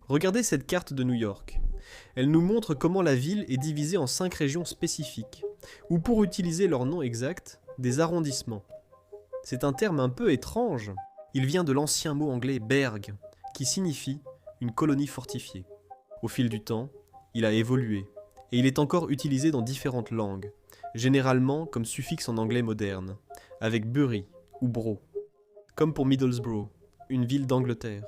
Regardez cette carte de New York. Elle nous montre comment la ville est divisée en 5 régions spécifiques, ou pour utiliser leur nom exact, des arrondissements. C'est un terme un peu étrange. Il vient de l'ancien mot anglais berg, qui signifie une colonie fortifiée. Au fil du temps, il a évolué, et il est encore utilisé dans différentes langues, généralement comme suffixe en anglais moderne, avec Bury ou Bro, comme pour Middlesbrough, une ville d'Angleterre.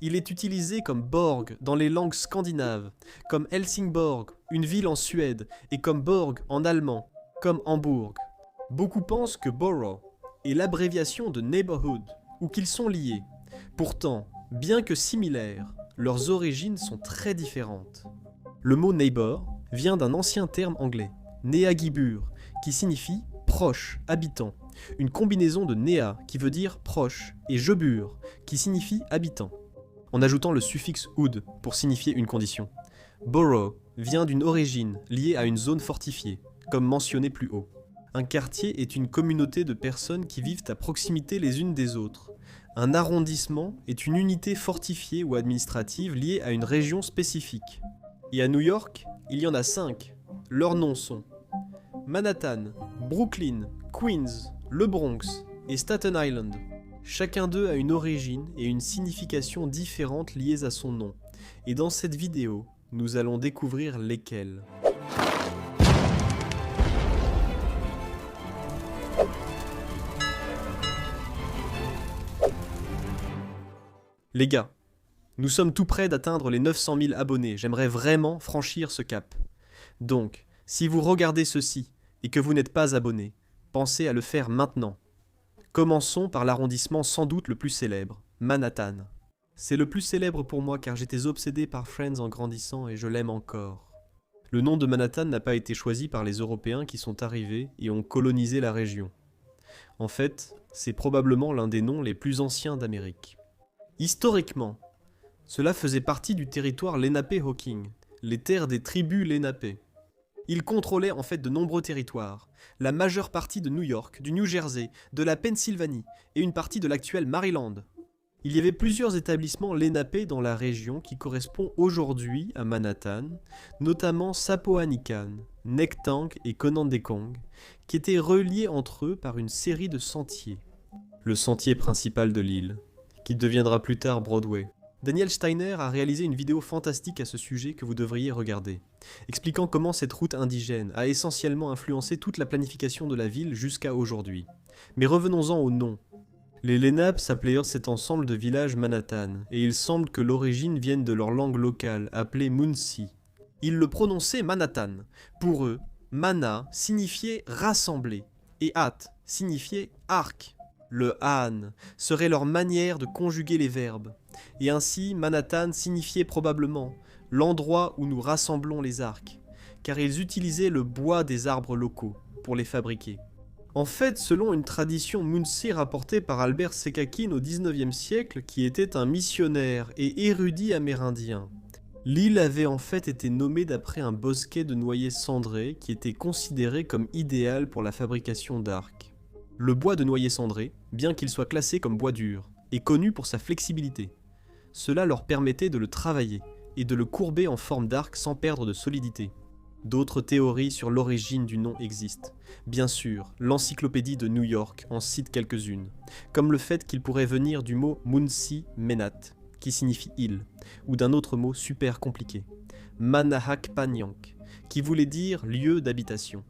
Il est utilisé comme Borg dans les langues scandinaves, comme Helsingborg, une ville en Suède, et comme Borg en allemand, comme Hambourg. Beaucoup pensent que borough est l'abréviation de neighborhood, ou qu'ils sont liés. Pourtant, bien que similaires, leurs origines sont très différentes. Le mot neighbor vient d'un ancien terme anglais, neagibur, qui signifie proche, habitant, une combinaison de nea qui veut dire proche et jebur qui signifie habitant, en ajoutant le suffixe oud pour signifier une condition. Borough vient d'une origine liée à une zone fortifiée, comme mentionné plus haut. Un quartier est une communauté de personnes qui vivent à proximité les unes des autres. Un arrondissement est une unité fortifiée ou administrative liée à une région spécifique. Et à New York, il y en a 5. Leurs noms sont Manhattan, Brooklyn, Queens, le Bronx et Staten Island. Chacun d'eux a une origine et une signification différentes liées à son nom. Et dans cette vidéo, nous allons découvrir lesquelles. Les gars, nous sommes tout près d'atteindre les 900 000 abonnés, j'aimerais vraiment franchir ce cap. Donc, si vous regardez ceci et que vous n'êtes pas abonné, pensez à le faire maintenant. Commençons par l'arrondissement sans doute le plus célèbre, Manhattan. C'est le plus célèbre pour moi car j'étais obsédé par Friends en grandissant et je l'aime encore. Le nom de Manhattan n'a pas été choisi par les Européens qui sont arrivés et ont colonisé la région. En fait, c'est probablement l'un des noms les plus anciens d'Amérique. Historiquement, cela faisait partie du territoire Lenape-Hawking, les terres des tribus Lenape. Ils contrôlaient en fait de nombreux territoires, la majeure partie de New York, du New Jersey, de la Pennsylvanie et une partie de l'actuel Maryland. Il y avait plusieurs établissements Lenape dans la région qui correspondent aujourd'hui à Manhattan, notamment Sappoanican, Nectank et Conandecong, qui étaient reliés entre eux par une série de sentiers. Le sentier principal de l'île, qui deviendra plus tard Broadway. Daniel Steiner a réalisé une vidéo fantastique à ce sujet que vous devriez regarder, expliquant comment cette route indigène a essentiellement influencé toute la planification de la ville jusqu'à aujourd'hui. Mais revenons-en au nom. Les Lenape s'appelaient cet ensemble de villages Manhattan, et il semble que l'origine vienne de leur langue locale, appelée Muncie. Ils le prononçaient Manhattan. Pour eux, Mana signifiait rassembler, et Hat signifiait arc. Le Han serait leur manière de conjuguer les verbes. Et ainsi, Manhattan signifiait probablement l'endroit où nous rassemblons les arcs, car ils utilisaient le bois des arbres locaux pour les fabriquer. En fait, selon une tradition Muncie rapportée par Albert Sekakin au XIXe siècle, qui était un missionnaire et érudit amérindien, l'île avait en fait été nommée d'après un bosquet de noyers cendrés qui était considéré comme idéal pour la fabrication d'arcs. Le bois de noyer cendré, bien qu'il soit classé comme bois dur, est connu pour sa flexibilité. Cela leur permettait de le travailler et de le courber en forme d'arc sans perdre de solidité. D'autres théories sur l'origine du nom existent. Bien sûr, l'encyclopédie de New York en cite quelques-unes, comme le fait qu'il pourrait venir du mot Muncie Menat, qui signifie île, ou d'un autre mot super compliqué, Manahakpanyank, qui voulait dire lieu d'habitation.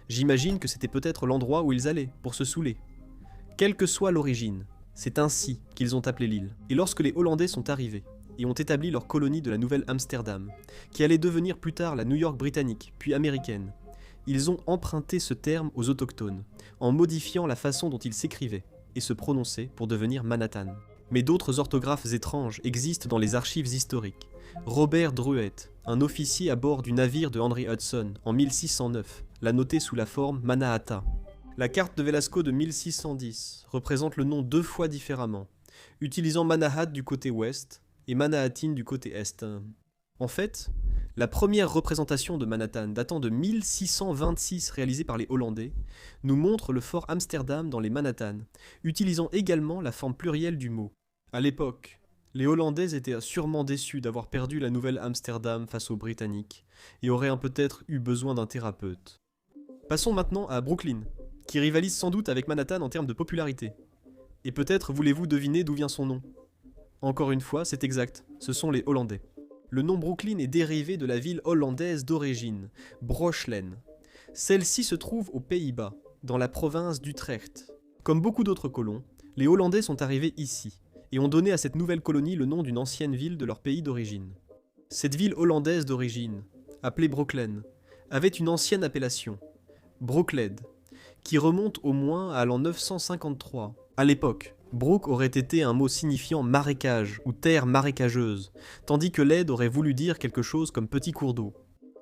J'imagine que c'était peut-être l'endroit où ils allaient, pour se saouler. Quelle que soit l'origine, c'est ainsi qu'ils ont appelé l'île. Et lorsque les Hollandais sont arrivés, et ont établi leur colonie de la Nouvelle-Amsterdam, qui allait devenir plus tard la New York britannique, puis américaine, ils ont emprunté ce terme aux autochtones, en modifiant la façon dont ils s'écrivaient et se prononçaient pour devenir Manhattan. Mais d'autres orthographes étranges existent dans les archives historiques. Robert Druett, un officier à bord du navire de Henry Hudson en 1609, l'a noté sous la forme Mannahatta. La carte de Velasco de 1610 représente le nom 2 fois différemment, utilisant Manahat du côté ouest et Manhattan du côté est. En fait, la première représentation de Manhattan datant de 1626 réalisée par les Hollandais nous montre le fort Amsterdam dans les Manhattan, utilisant également la forme plurielle du mot. À l'époque, Les Hollandais étaient sûrement déçus d'avoir perdu la Nouvelle-Amsterdam face aux Britanniques et auraient peut-être eu besoin d'un thérapeute. Passons maintenant à Brooklyn, qui rivalise sans doute avec Manhattan en termes de popularité. Et peut-être voulez-vous deviner d'où vient son nom? Encore une fois, c'est exact, ce sont les Hollandais. Le nom Brooklyn est dérivé de la ville hollandaise d'origine, Broechelen. Celle-ci se trouve aux Pays-Bas, dans la province d'Utrecht. Comme beaucoup d'autres colons, les Hollandais sont arrivés ici, et ont donné à cette nouvelle colonie le nom d'une ancienne ville de leur pays d'origine. Cette ville hollandaise d'origine, appelée Broeklen, avait une ancienne appellation, Broekled, qui remonte au moins à l'an 953. À l'époque, Broek aurait été un mot signifiant marécage ou terre marécageuse, tandis que led aurait voulu dire quelque chose comme petit cours d'eau.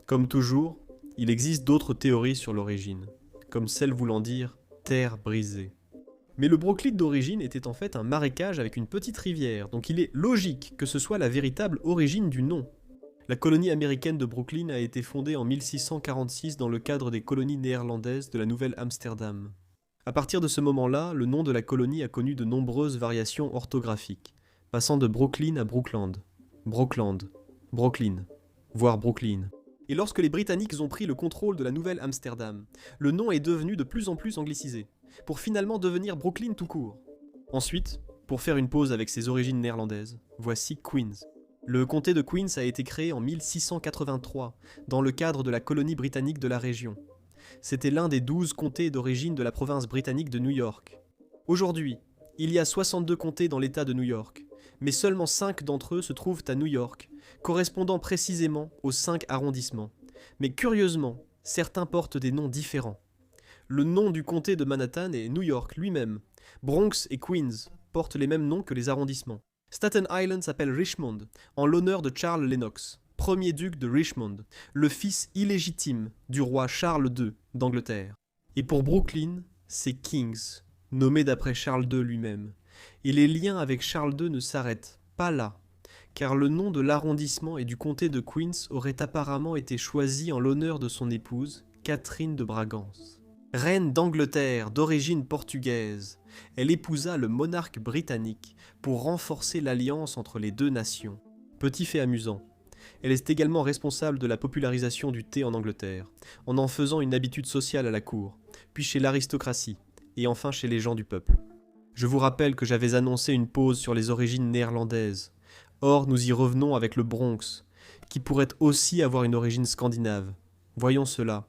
Comme toujours, il existe d'autres théories sur l'origine, comme celle voulant dire terre brisée. Mais le Brooklyn d'origine était en fait un marécage avec une petite rivière, donc il est logique que ce soit la véritable origine du nom. La colonie américaine de Brooklyn a été fondée en 1646 dans le cadre des colonies néerlandaises de la Nouvelle-Amsterdam. À partir de ce moment-là, le nom de la colonie a connu de nombreuses variations orthographiques, passant de Brooklyn à Brookland, Brookland, Brooklyn, voire Brooklyn. Et lorsque les Britanniques ont pris le contrôle de la Nouvelle-Amsterdam, le nom est devenu de plus en plus anglicisé, pour finalement devenir Brooklyn tout court. Ensuite, pour faire une pause avec ses origines néerlandaises, voici Queens. Le comté de Queens a été créé en 1683, dans le cadre de la colonie britannique de la région. C'était l'un des 12 comtés d'origine de la province britannique de New York. Aujourd'hui, il y a 62 comtés dans l'État de New York, mais seulement 5 d'entre eux se trouvent à New York, correspondant précisément aux 5 arrondissements. Mais curieusement, certains portent des noms différents. Le nom du comté de Manhattan est New York lui-même. Bronx et Queens portent les mêmes noms que les arrondissements. Staten Island s'appelle Richmond, en l'honneur de Charles Lennox, premier duc de Richmond, le fils illégitime du roi Charles II d'Angleterre. Et pour Brooklyn, c'est Kings, nommé d'après Charles II lui-même. Et les liens avec Charles II ne s'arrêtent pas là, car le nom de l'arrondissement et du comté de Queens aurait apparemment été choisi en l'honneur de son épouse, Catherine de Bragance. Reine d'Angleterre d'origine portugaise, elle épousa le monarque britannique pour renforcer l'alliance entre les deux nations. Petit fait amusant, elle est également responsable de la popularisation du thé en Angleterre, en faisant une habitude sociale à la cour, puis chez l'aristocratie, et enfin chez les gens du peuple. Je vous rappelle que j'avais annoncé une pause sur les origines néerlandaises. Or, nous y revenons avec le Bronx, qui pourrait aussi avoir une origine scandinave. Voyons cela.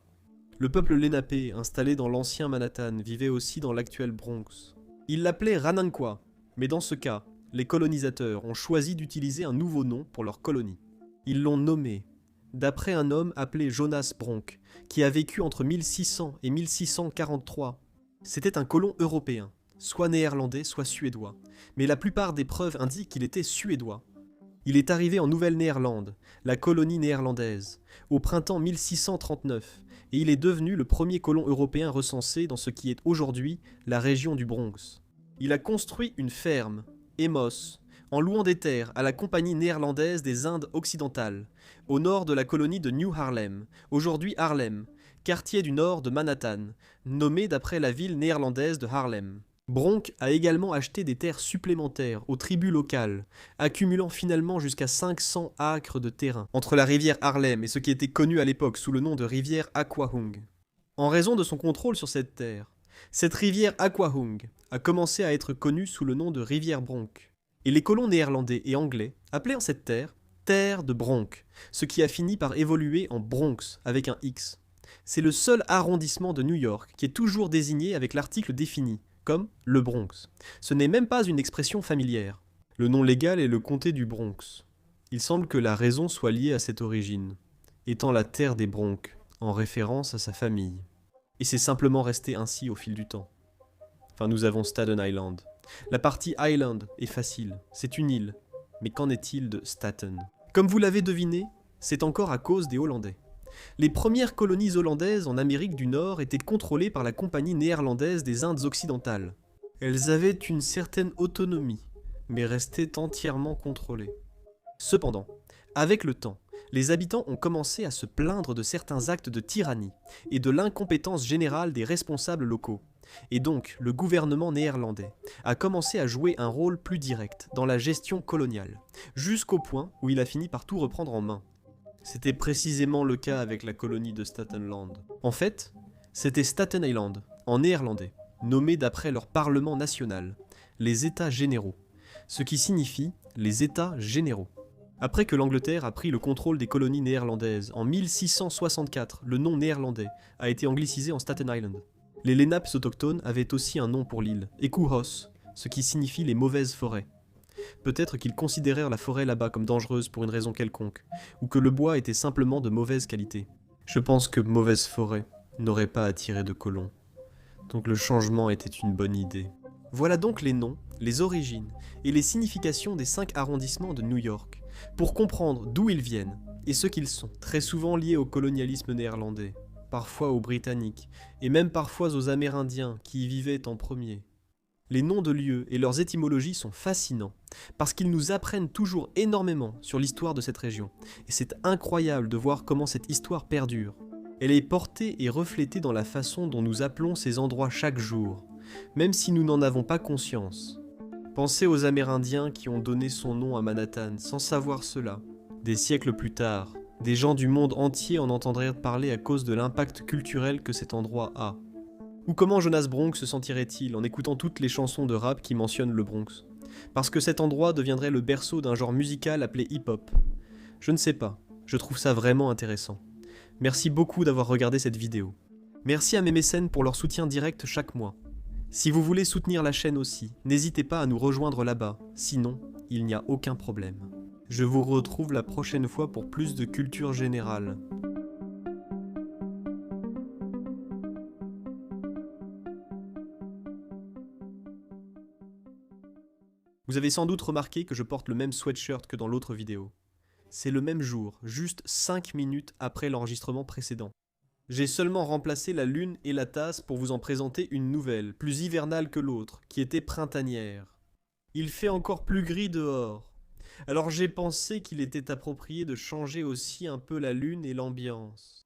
Le peuple lénapé, installé dans l'ancien Manhattan, vivait aussi dans l'actuel Bronx. Ils l'appelaient Rananqua, mais dans ce cas, les colonisateurs ont choisi d'utiliser un nouveau nom pour leur colonie. Ils l'ont nommé, d'après un homme appelé Jonas Bronk, qui a vécu entre 1600 et 1643. C'était un colon européen, soit néerlandais, soit suédois, mais la plupart des preuves indiquent qu'il était suédois. Il est arrivé en Nouvelle-Néerlande, la colonie néerlandaise, au printemps 1639, et il est devenu le premier colon européen recensé dans ce qui est aujourd'hui la région du Bronx. Il a construit une ferme, Emos, en louant des terres à la Compagnie néerlandaise des Indes occidentales, au nord de la colonie de New Harlem, aujourd'hui Harlem, quartier du nord de Manhattan, nommé d'après la ville néerlandaise de Harlem. Bronk a également acheté des terres supplémentaires aux tribus locales, accumulant finalement jusqu'à 500 acres de terrain entre la rivière Harlem et ce qui était connu à l'époque sous le nom de rivière Aquahung. En raison de son contrôle sur cette rivière Aquahung a commencé à être connue sous le nom de rivière Bronk. Et les colons néerlandais et anglais appelaient cette terre de Bronk, ce qui a fini par évoluer en Bronx avec un X. C'est le seul arrondissement de New York qui est toujours désigné avec l'article défini, comme le Bronx. Ce n'est même pas une expression familière. Le nom légal est le comté du Bronx. Il semble que la raison soit liée à cette origine, étant la terre des Bronx, en référence à sa famille. Et c'est simplement resté ainsi au fil du temps. Enfin, nous avons Staten Island. La partie Island est facile, c'est une île. Mais qu'en est-il de Staten? Comme vous l'avez deviné, c'est encore à cause des Hollandais. Les premières colonies hollandaises en Amérique du Nord étaient contrôlées par la Compagnie néerlandaise des Indes occidentales. Elles avaient une certaine autonomie, mais restaient entièrement contrôlées. Cependant, avec le temps, Les habitants ont commencé à se plaindre de certains actes de tyrannie et de l'incompétence générale des responsables locaux. Et donc, le gouvernement néerlandais a commencé à jouer un rôle plus direct dans la gestion coloniale, jusqu'au point où il a fini par tout reprendre en main. C'était précisément le cas avec la colonie de Staten Island. En fait, c'était Staten Island, en néerlandais, nommé d'après leur parlement national, les États généraux, ce qui signifie les États généraux. Après que l'Angleterre a pris le contrôle des colonies néerlandaises, en 1664, le nom néerlandais a été anglicisé en Staten Island. Les Lenapes autochtones avaient aussi un nom pour l'île, Ekuhos, ce qui signifie les mauvaises forêts. Peut-être qu'ils considérèrent la forêt là-bas comme dangereuse pour une raison quelconque, ou que le bois était simplement de mauvaise qualité. Je pense que mauvaise forêt n'aurait pas attiré de colons. Donc le changement était une bonne idée. Voilà donc les noms, les origines et les significations des 5 arrondissements de New York, pour comprendre d'où ils viennent et ce qu'ils sont, très souvent liés au colonialisme néerlandais, parfois aux Britanniques, et même parfois aux Amérindiens qui y vivaient en premier. Les noms de lieux et leurs étymologies sont fascinants, parce qu'ils nous apprennent toujours énormément sur l'histoire de cette région, et c'est incroyable de voir comment cette histoire perdure. Elle est portée et reflétée dans la façon dont nous appelons ces endroits chaque jour, même si nous n'en avons pas conscience. Pensez aux Amérindiens qui ont donné son nom à Manhattan sans savoir cela. Des siècles plus tard, des gens du monde entier en entendraient parler à cause de l'impact culturel que cet endroit a. Ou comment Jonas Bronx se sentirait-il en écoutant toutes les chansons de rap qui mentionnent le Bronx? Parce que cet endroit deviendrait le berceau d'un genre musical appelé hip-hop. Je ne sais pas, je trouve ça vraiment intéressant. Merci beaucoup d'avoir regardé cette vidéo. Merci à mes mécènes pour leur soutien direct chaque mois. Si vous voulez soutenir la chaîne aussi, n'hésitez pas à nous rejoindre là-bas, sinon, il n'y a aucun problème. Je vous retrouve la prochaine fois pour plus de culture générale. Vous avez sans doute remarqué que je porte le même sweatshirt que dans l'autre vidéo. C'est le même jour, juste 5 minutes après l'enregistrement précédent. J'ai seulement remplacé la lune et la tasse pour vous en présenter une nouvelle, plus hivernale que l'autre, qui était printanière. Il fait encore plus gris dehors. Alors j'ai pensé qu'il était approprié de changer aussi un peu la lune et l'ambiance.